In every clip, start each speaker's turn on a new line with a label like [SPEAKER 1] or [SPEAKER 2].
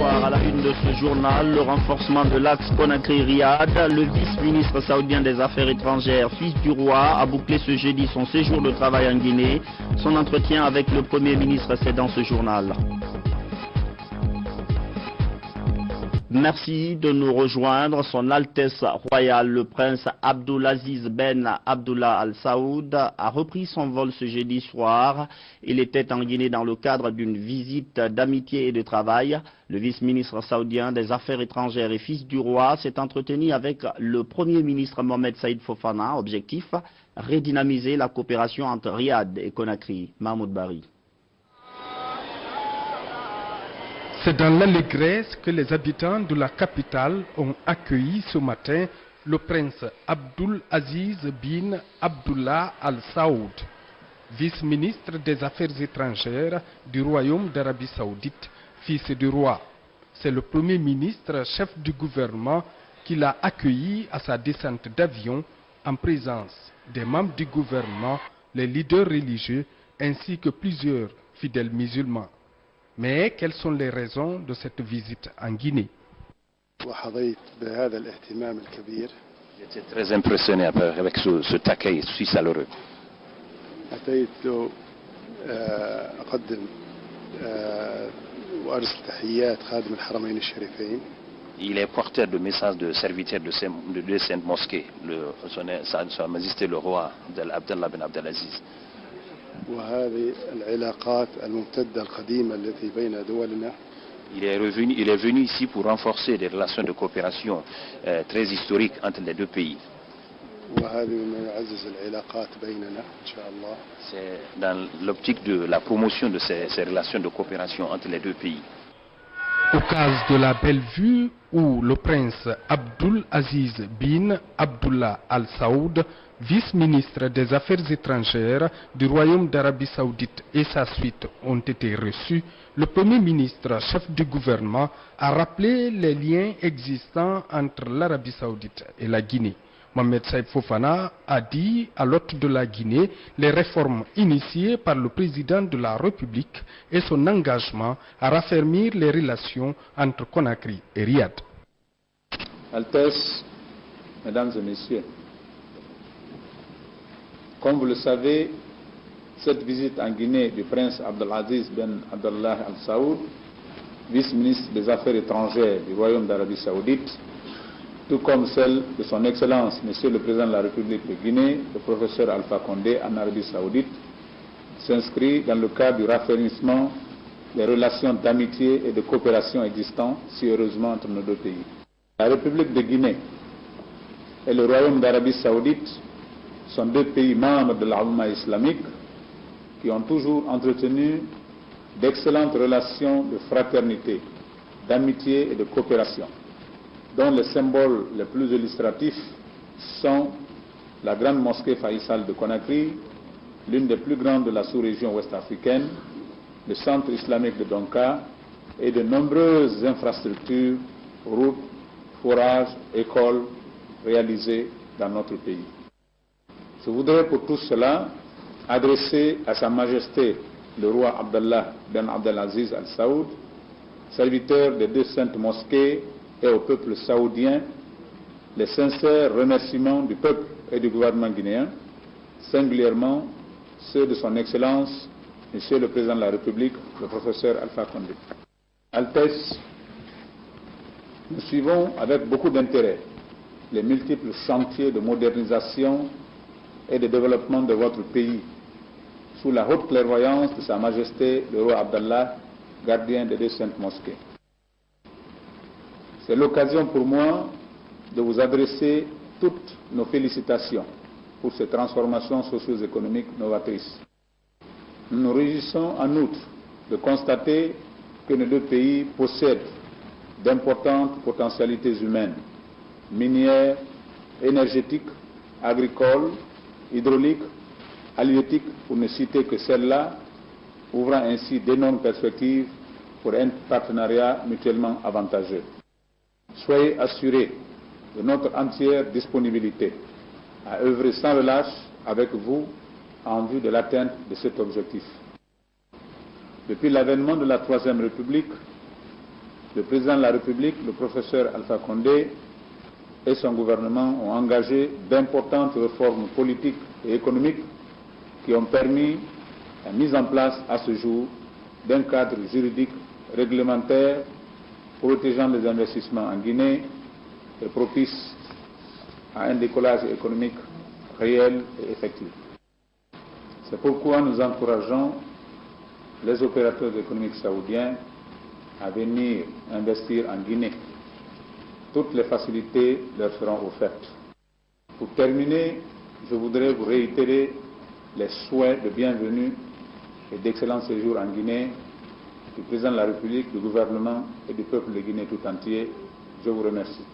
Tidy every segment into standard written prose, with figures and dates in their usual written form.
[SPEAKER 1] soir, à la une de ce journal, le renforcement de l'axe Conakry-Riyad. Le vice-ministre saoudien des Affaires étrangères, fils du roi, a bouclé ce jeudi son séjour de travail en Guinée. Son entretien avec le Premier ministre, c'est dans ce journal. Merci de nous rejoindre. Son Altesse royale, le prince Abdulaziz Ben Abdullah Al Saoud, a repris son vol ce jeudi soir. Il était en Guinée dans le cadre d'une visite d'amitié et de travail. Le vice-ministre saoudien des Affaires étrangères et fils du roi s'est entretenu avec le Premier ministre Mohamed Saïd Fofana. Objectif, redynamiser la coopération entre Riyad et Conakry. Mahmoud Bari.
[SPEAKER 2] C'est dans l'allégresse que les habitants de la capitale ont accueilli ce matin le prince Abdul Aziz bin Abdullah Al Saoud, vice-ministre des Affaires étrangères du Royaume d'Arabie Saoudite, fils du roi. C'est le Premier ministre, chef du gouvernement, qui l'a accueilli à sa descente d'avion en présence des membres du gouvernement, les leaders religieux ainsi que plusieurs fidèles musulmans. Mais quelles sont les raisons de cette visite en Guinée?
[SPEAKER 3] J'étais très impressionné avec cet accueil si chaleureux. Il est porteur de messages de serviteurs de deux saintes mosquées, Sa Majesté le roi Abdallah Ben Abdelaziz. Il est venu ici pour renforcer des relations de coopération très historiques entre les deux pays. C'est dans l'optique de la promotion de ces relations de coopération entre les deux pays.
[SPEAKER 2] Au cas de la belle vue où le prince Abdul Aziz bin Abdullah Al Saoud, vice-ministre des Affaires étrangères du Royaume d'Arabie Saoudite et sa suite ont été reçus, le Premier ministre, chef du gouvernement, a rappelé les liens existants entre l'Arabie Saoudite et la Guinée. Mohamed Saïd Fofana a dit à l'hôte de la Guinée les réformes initiées par le président de la République et son engagement à raffermir les relations entre Conakry et Riyad.
[SPEAKER 4] Altesse, Mesdames et Messieurs, comme vous le savez, cette visite en Guinée du prince Abdelaziz Ben Abdullah Al Saoud, vice-ministre des Affaires étrangères du Royaume d'Arabie Saoudite, tout comme celle de son Excellence, Monsieur le Président de la République de Guinée, le professeur Alpha Condé en Arabie Saoudite, s'inscrit dans le cadre du raffermissement des relations d'amitié et de coopération existantes si heureusement entre nos deux pays. La République de Guinée et le Royaume d'Arabie Saoudite sont deux pays membres de la Oumma islamique qui ont toujours entretenu d'excellentes relations de fraternité, d'amitié et de coopération, dont les symboles les plus illustratifs sont la grande mosquée Faisal de Conakry, l'une des plus grandes de la sous-région ouest-africaine, le centre islamique de Donka et de nombreuses infrastructures, routes, forages, écoles réalisées dans notre pays. Je voudrais pour tout cela adresser à Sa Majesté le roi Abdallah Ben Abdelaziz Al Saoud, serviteur des deux saintes mosquées, et au peuple saoudien les sincères remerciements du peuple et du gouvernement guinéen, singulièrement ceux de son Excellence, Monsieur le Président de la République, le professeur Alpha Condé. Altesse, nous suivons avec beaucoup d'intérêt les multiples chantiers de modernisation et de développement de votre pays, sous la haute clairvoyance de Sa Majesté le roi Abdallah, gardien des deux saintes mosquées. C'est l'occasion pour moi de vous adresser toutes nos félicitations pour ces transformations socio-économiques novatrices. Nous nous réjouissons en outre de constater que nos deux pays possèdent d'importantes potentialités humaines, minières, énergétiques, agricoles, hydrauliques, halieutiques, pour ne citer que celles-là, ouvrant ainsi d'énormes perspectives pour un partenariat mutuellement avantageux. Soyez assurés de notre entière disponibilité à œuvrer sans relâche avec vous en vue de l'atteinte de cet objectif. Depuis l'avènement de la Troisième République, le président de la République, le professeur Alpha Condé, et son gouvernement ont engagé d'importantes réformes politiques et économiques qui ont permis la mise en place à ce jour d'un cadre juridique réglementaire protégeant les investissements en Guinée et propice à un décollage économique réel et effectif. C'est pourquoi nous encourageons les opérateurs économiques saoudiens à venir investir en Guinée. Toutes les facilités leur seront offertes. Pour terminer, je voudrais vous réitérer les souhaits de bienvenue et d'excellent séjour en Guinée du président de la République, du gouvernement et du peuple de Guinée tout entier. Je vous remercie.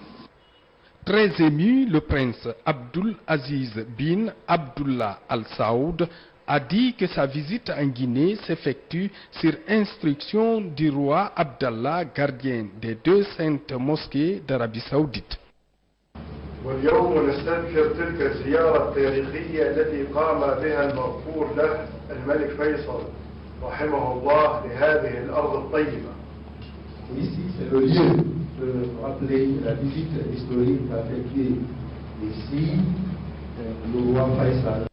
[SPEAKER 2] Très ému, le prince Abdul Aziz bin Abdullah Al Saoud a dit que sa visite en Guinée s'effectue sur instruction du roi Abdallah, gardien des 2 saintes mosquées d'Arabie Saoudite.
[SPEAKER 5] واليوم نستذكر تلك الزيارة التاريخية التي قام بها المغفور له الملك فيصل رحمه الله لهذه الأرض الطيبة.
[SPEAKER 6] Ici, c'est le lieu de rappeler la visite historique effectuée ici le roi Faisal.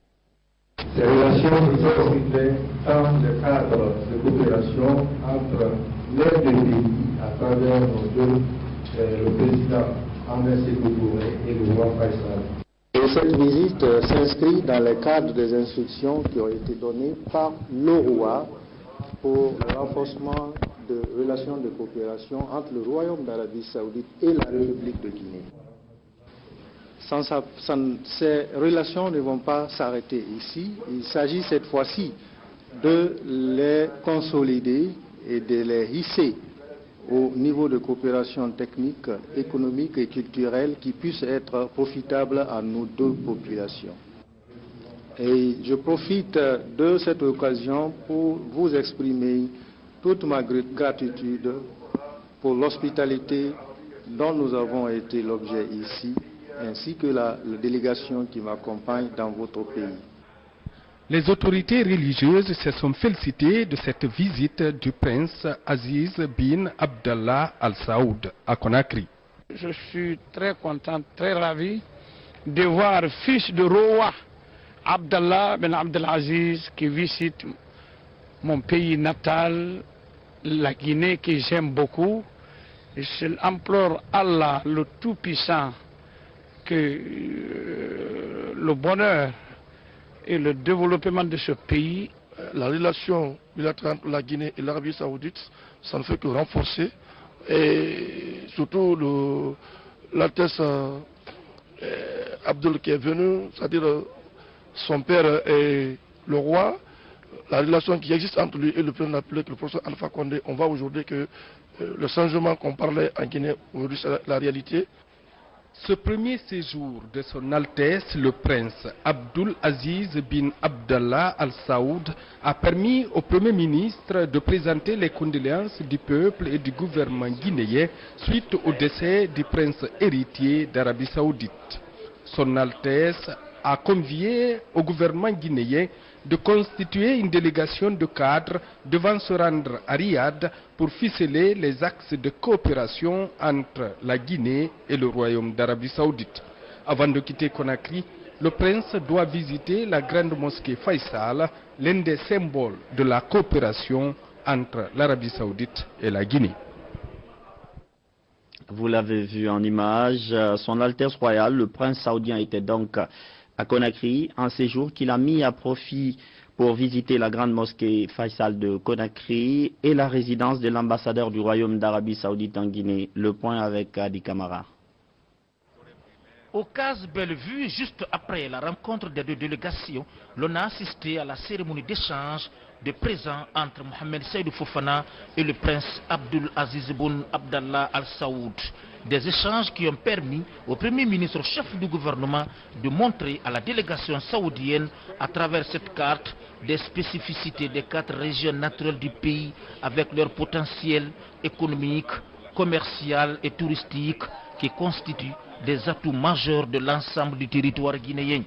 [SPEAKER 6] Ces relations se profitaient dans le cadre de coopération entre les 2 pays à travers le président Ahmed Sékou Touré et le roi Faisal.
[SPEAKER 7] Et cette visite s'inscrit dans le cadre des instructions qui ont été données par le roi pour le renforcement de relations de coopération entre le Royaume d'Arabie Saoudite et la République de Guinée. Ces relations ne vont pas s'arrêter ici. Il s'agit cette fois-ci de les consolider et de les hisser au niveau de coopération technique, économique et culturelle qui puisse être profitable à nos 2 populations. Et je profite de cette occasion pour vous exprimer toute ma gratitude pour l'hospitalité dont nous avons été l'objet ici, ainsi que la délégation qui m'accompagne dans votre pays.
[SPEAKER 2] Les autorités religieuses se sont félicitées de cette visite du prince Aziz bin Abdallah Al Saoud à Conakry.
[SPEAKER 8] Je suis très content, très ravi de voir le fils du roi Abdallah bin Abdelaziz qui visite mon pays natal, la Guinée, que j'aime beaucoup. Et j'implore Allah, le Tout-Puissant, que le bonheur et le développement de ce pays.
[SPEAKER 9] La relation bilatérale entre la Guinée et l'Arabie Saoudite, ça ne fait que renforcer. Et surtout l'altesse Abdul qui est venu, c'est-à-dire son père et le roi, la relation qui existe entre lui et le président de la République, le professeur Alpha Condé, on voit aujourd'hui que le changement qu'on parlait en Guinée, aujourd'hui c'est la réalité.
[SPEAKER 2] Ce premier séjour de son Altesse, le prince Abdul Aziz bin Abdallah Al Saoud, a permis au Premier ministre de présenter les condoléances du peuple et du gouvernement guinéen suite au décès du prince héritier d'Arabie Saoudite. Son Altesse a convié au gouvernement guinéen de constituer une délégation de cadres devant se rendre à Riyad pour ficeler les axes de coopération entre la Guinée et le Royaume d'Arabie Saoudite. Avant de quitter Conakry, le prince doit visiter la grande mosquée Faisal, l'un des symboles de la coopération entre l'Arabie Saoudite et la Guinée.
[SPEAKER 1] Vous l'avez vu en image, son Altesse royale, le prince saoudien, était donc à Conakry, un séjour qu'il a mis à profit pour visiter la grande mosquée Faisal de Conakry et la résidence de l'ambassadeur du Royaume d'Arabie Saoudite en Guinée. Le point avec Adi Kamara.
[SPEAKER 10] Au cas Bellevue, juste après la rencontre des 2 délégations, l'on a assisté à la cérémonie d'échange de présents entre Mohamed Seydou Fofana et le prince Abdul Aziz bin Abdallah Al Saoud. Des échanges qui ont permis au Premier ministre chef du gouvernement de montrer à la délégation saoudienne, à travers cette carte, des spécificités des 4 régions naturelles du pays avec leur potentiel économique, commercial et touristique qui constituent des atouts majeurs de l'ensemble du territoire guinéen.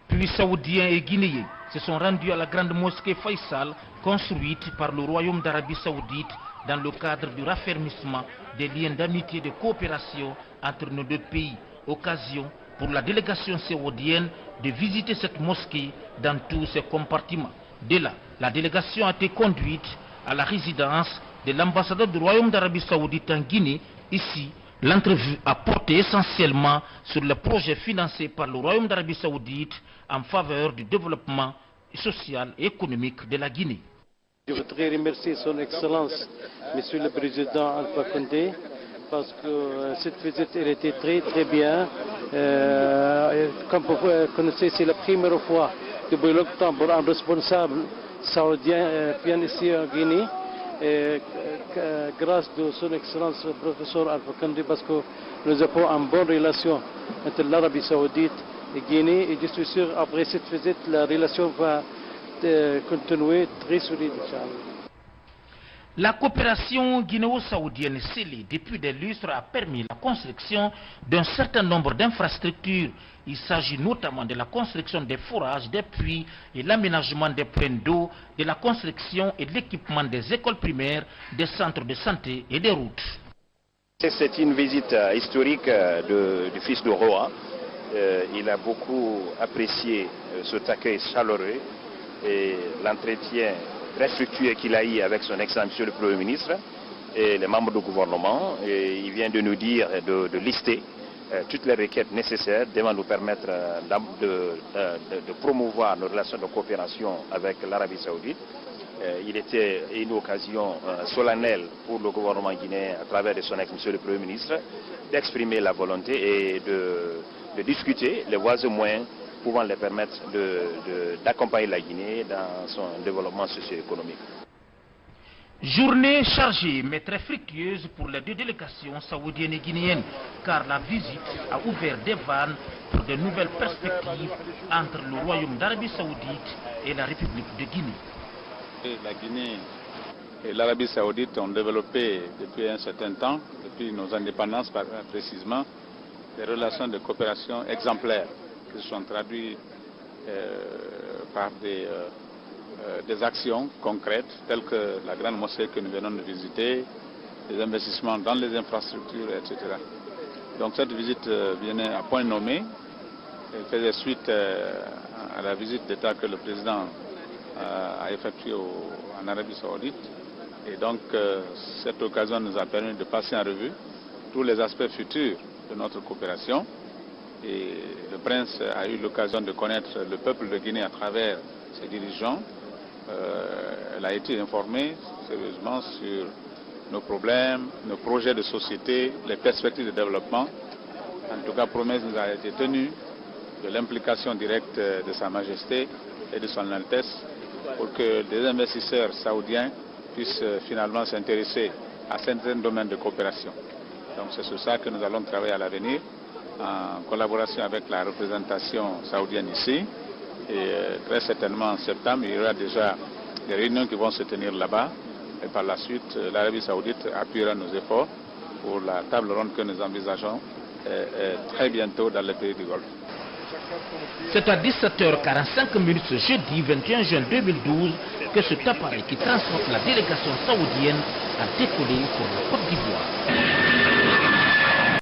[SPEAKER 10] Puis Saoudiens et Guinéens se sont rendus à la grande mosquée Faisal, construite par le Royaume d'Arabie Saoudite dans le cadre du raffermissement des liens d'amitié et de coopération entre nos deux pays. Occasion pour la délégation saoudienne de visiter cette mosquée dans tous ses compartiments. De là, la délégation a été conduite à la résidence de l'ambassadeur du Royaume d'Arabie Saoudite en Guinée. Ici, l'entrevue a porté essentiellement sur les projets financés par le Royaume d'Arabie Saoudite en faveur du développement social et économique de la Guinée.
[SPEAKER 11] Je voudrais remercier son Excellence, Monsieur le Président Alpha Condé, parce que cette visite elle était très bien. Comme vous connaissez, c'est la première fois depuis longtemps pour un responsable saoudien vient ici en Guinée. Grâce de son Excellence le professeur Alpha Condé, parce que nous avons une bonne relation entre l'Arabie Saoudite et Guinée, et je suis sûr après cette visite la relation va continuer très solide.
[SPEAKER 10] La coopération guinéo-saoudienne scellée depuis des lustres a permis la construction d'un certain nombre d'infrastructures. Il s'agit notamment de la construction des forages, des puits et l'aménagement des points d'eau, de la construction et de l'équipement des écoles primaires, des centres de santé et des routes.
[SPEAKER 3] C'est une visite historique du fils de roi. Il a beaucoup apprécié cet accueil chaleureux et l'entretien très fructueux qu'il a eu avec son excellent monsieur le Premier ministre et les membres du gouvernement. Et il vient de nous dire de lister toutes les requêtes nécessaires devant nous permettre de promouvoir nos relations de coopération avec l'Arabie Saoudite. Il était une occasion solennelle pour le gouvernement guinéen, à travers de son excellent monsieur le Premier ministre, d'exprimer la volonté et de discuter les voies et moyens pouvant les permettre d'accompagner la Guinée dans son développement socio-économique.
[SPEAKER 10] Journée chargée mais très fructueuse pour les deux délégations saoudiennes et guinéennes, car la visite a ouvert des vannes pour de nouvelles perspectives entre le Royaume d'Arabie Saoudite et la République de Guinée.
[SPEAKER 4] La Guinée et l'Arabie Saoudite ont développé depuis un certain temps, depuis nos indépendances précisément, des relations de coopération exemplaires qui se sont traduites par des actions concrètes telles que la grande mosquée que nous venons de visiter, des investissements dans les infrastructures, etc. Donc cette visite venait à point nommé et faisait suite à la visite d'État que le président a effectuée en Arabie Saoudite. Et donc cette occasion nous a permis de passer en revue tous les aspects futurs de notre coopération. Et le prince a eu l'occasion de connaître le peuple de Guinée à travers ses dirigeants. Elle a été informée sérieusement sur nos problèmes, nos projets de société, les perspectives de développement. En tout cas, promesse nous a été tenue de l'implication directe de Sa Majesté et de Son Altesse pour que des investisseurs saoudiens puissent finalement s'intéresser à certains domaines de coopération. Donc c'est sur ça que nous allons travailler à l'avenir, en collaboration avec la représentation saoudienne ici. Et très certainement en septembre, il y aura déjà des réunions qui vont se tenir là-bas. Et par la suite, l'Arabie Saoudite appuiera nos efforts pour la table ronde que nous envisageons très bientôt dans les pays du Golfe.
[SPEAKER 10] C'est à 17h45 ce jeudi 21 juin 2012 que cet appareil qui transporte la délégation saoudienne a décollé pour la Côte d'Ivoire.